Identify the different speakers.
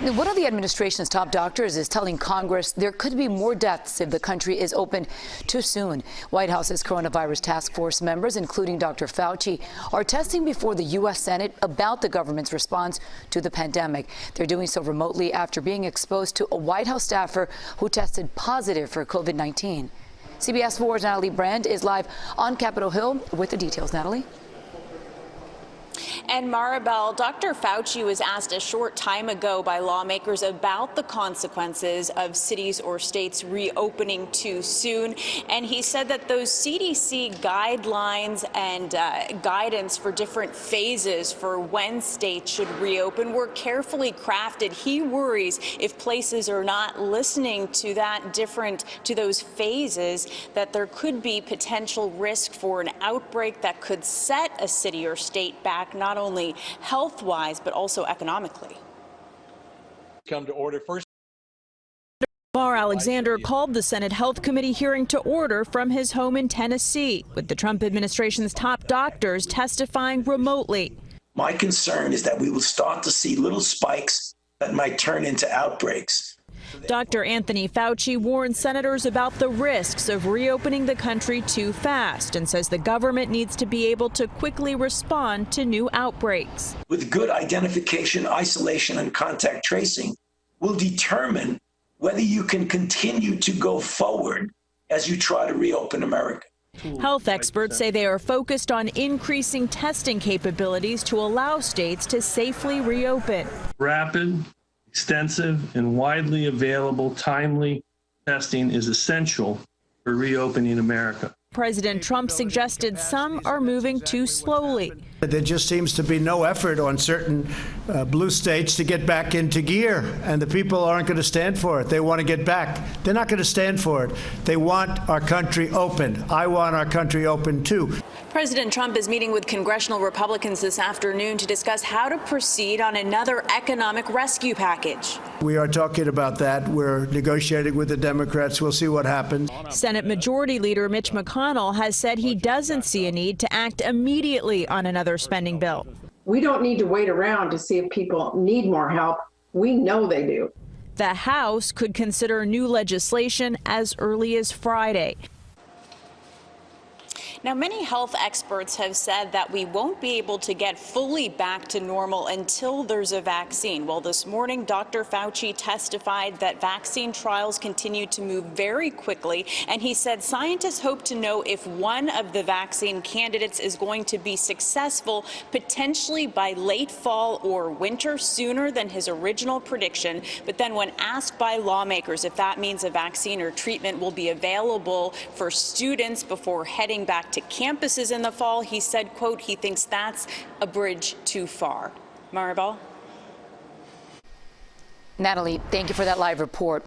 Speaker 1: One of the administration's top doctors is telling Congress there could be more deaths if the country is opened too soon. White House's coronavirus task force members, including Dr. Fauci, are testing before the U.S. Senate about the government's response to the pandemic. They're doing so remotely after being exposed to a White House staffer who tested positive for COVID-19. CBS 4's Natalie Brand is live on Capitol Hill with the details. Natalie?
Speaker 2: And Maribel, Dr. Fauci was asked a short time ago by lawmakers about the consequences of cities or states reopening too soon. And he said that those CDC guidelines and guidance for different phases for when states should reopen were carefully crafted. He worries if places are not listening to those phases, that there could be potential risk for an outbreak that could set a city or state back, not only health-wise, but also economically.
Speaker 3: Come to order first.
Speaker 4: Lamar Alexander called the Senate Health Committee hearing to order from his home in Tennessee, with the Trump administration's top doctors testifying remotely.
Speaker 5: My concern is that we will start to see little spikes that might turn into outbreaks.
Speaker 4: Dr. Anthony Fauci warned senators about the risks of reopening the country too fast and says the government needs to be able to quickly respond to new outbreaks.
Speaker 5: With good identification, isolation, and contact tracing will determine whether you can continue to go forward as you try to reopen America.
Speaker 4: Health experts say they are focused on increasing testing capabilities to allow states to safely reopen.
Speaker 6: Rapid, extensive, and widely available timely testing is essential for reopening America.
Speaker 4: President Trump suggested some are moving too slowly.
Speaker 7: There just seems to be no effort on certain blue states to get back into gear, and the people aren't going to stand for it. They want to get back. They're not going to stand for it. They want our country open. I want our country open, too.
Speaker 2: President Trump is meeting with congressional Republicans this afternoon to discuss how to proceed on another economic rescue package.
Speaker 7: We are talking about that. We're negotiating with the Democrats. We'll see what happens.
Speaker 4: Senate Majority Leader Mitch McConnell has said he doesn't see a need to act immediately on another spending bill.
Speaker 8: We don't need to wait around to see if people need more help. We know they do.
Speaker 4: The House could consider new legislation as early as Friday.
Speaker 2: Now, many health experts have said that we won't be able to get fully back to normal until there's a vaccine. Well, this morning, Dr. Fauci testified that vaccine trials continue to move very quickly, and he said scientists hope to know if one of the vaccine candidates is going to be successful, potentially by late fall or winter, sooner than his original prediction. But then when asked by lawmakers if that means a vaccine or treatment will be available for students before heading back to campuses in the fall, he said, quote, he thinks that's a bridge too far. Maribel?
Speaker 1: Natalie, thank you for that live report.